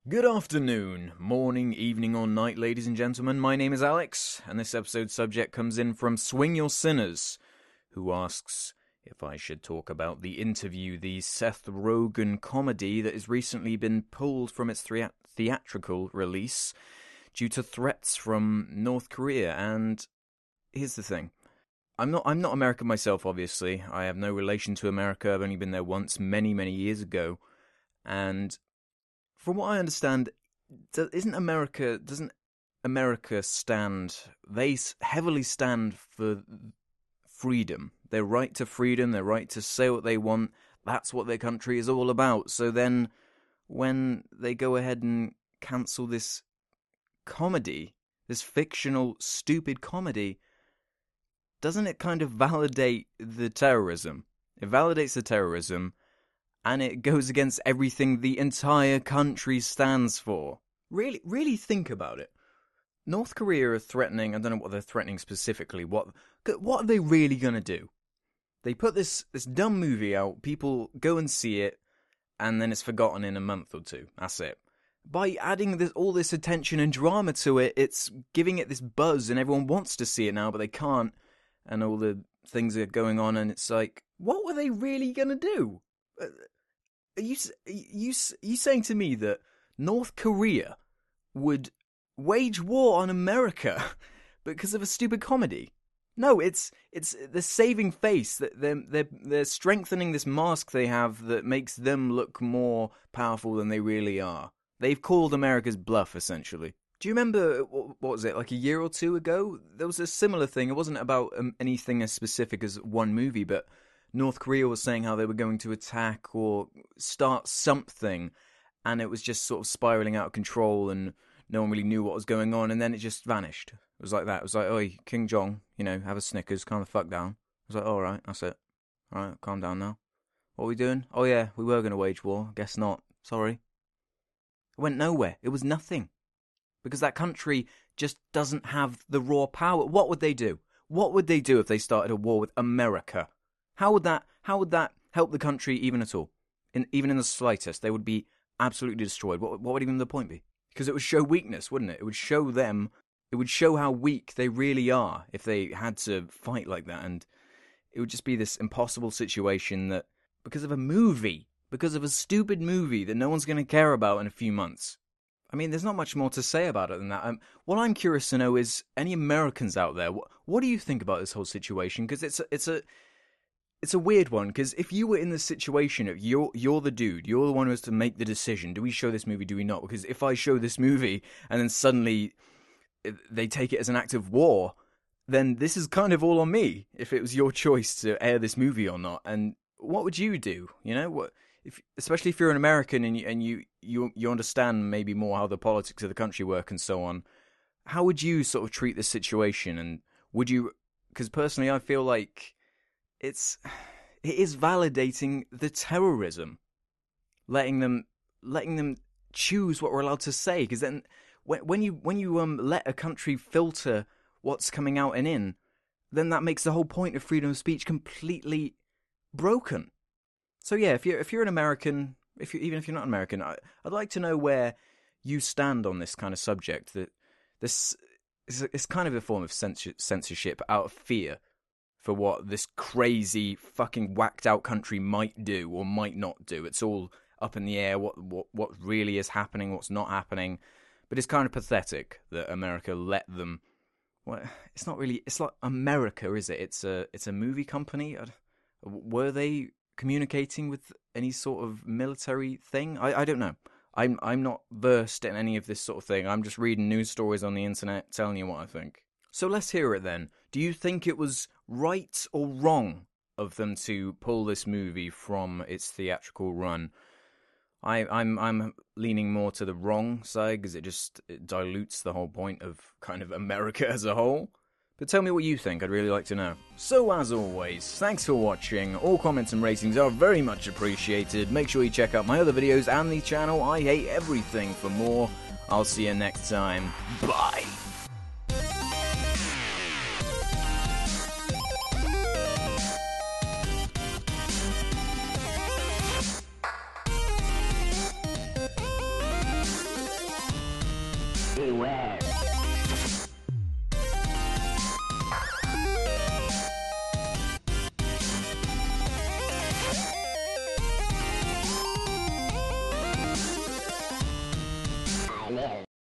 Good afternoon, morning, evening, or night, ladies and gentlemen. My name is Alex, and this episode's subject comes in from Swing Your Sinners, who asks if I should talk about The Interview, the Seth Rogen comedy that has recently been pulled from its theatrical release due to threats from North Korea. And here's the thing. I'm not American myself, obviously. I have no relation to America. I've only been there once many, many years ago. And from what I understand, doesn't America stand, they heavily stand for freedom, their right to freedom, their right to say what they want. That's what their country is all about. So then when they go ahead and cancel this comedy, this fictional, stupid comedy, doesn't it kind of validate the terrorism? It validates the terrorism, and it goes against everything the entire country stands for. Really think about it. North Korea are threatening, I don't know what they're threatening specifically, what are they really going to do? They put this dumb movie out, people go and see it, and then it's forgotten in a month or two. That's it. By adding all this attention and drama to it, it's giving it this buzz, and everyone wants to see it now, but they can't, and all the things are going on, and it's like, what were they really going to do? Are you saying to me that North Korea would wage war on America because of a stupid comedy? No, it's the saving face, that they're strengthening this mask they have that makes them look more powerful than they really are. They've called America's bluff, essentially. Do you remember, what was it, like a year or two ago? There was a similar thing. It wasn't about anything as specific as one movie, but North Korea was saying how they were going to attack or start something, and it was just sort of spiraling out of control, and no one really knew what was going on, and then it just vanished. It was like that. It was like, oi, King Jong, have a Snickers, calm the fuck down. I was like, all right, that's it. All right, calm down now. What are we doing? Oh yeah, we were going to wage war. Guess not. Sorry. It went nowhere. It was nothing. Because that country just doesn't have the raw power. What would they do? What would they do if they started a war with America? How would that help the country even at all? Even in the slightest, they would be absolutely destroyed. What would even the point be? Because it would show weakness, wouldn't it? It would show them, it would show how weak they really are if they had to fight like that. And it would just be this impossible situation that, because of a stupid movie that no one's going to care about in a few months. I mean, there's not much more to say about it than that. What I'm curious to know is, any Americans out there, what do you think about this whole situation? Because it's a weird one, because if you were in this situation, you're the dude, you're the one who has to make the decision, do we show this movie, do we not? Because if I show this movie, and then suddenly they take it as an act of war, then this is kind of all on me, if it was your choice to air this movie or not. And what would you do? Especially if you're an American, and you understand maybe more how the politics of the country work and so on, how would you sort of treat this situation? And would you, because personally I feel like it is validating the terrorism, letting them choose what we're allowed to say. Because then when you let a country filter what's coming out and in, then that makes the whole point of freedom of speech completely broken. So yeah, if you're an American, even if you're not American, I'd like to know where you stand on this kind of subject. That this is kind of a form of censorship out of fear for what this crazy, fucking whacked out country might do or might not do. It's all up in the air, what really is happening, what's not happening. But it's kind of pathetic that America let them. Well, it's not America, is it? It's a movie company. Were they communicating with any sort of military thing? I don't know. I'm not versed in any of this sort of thing. I'm just reading news stories on the internet telling you what I think. So let's hear it then. Do you think it was right or wrong of them to pull this movie from its theatrical run? I'm leaning more to the wrong side, because it dilutes the whole point of kind of America as a whole. But tell me what you think, I'd really like to know. So as always, thanks for watching. All comments and ratings are very much appreciated. Make sure you check out my other videos and the channel I Hate Everything for more. I'll see you next time. Bye. Beware.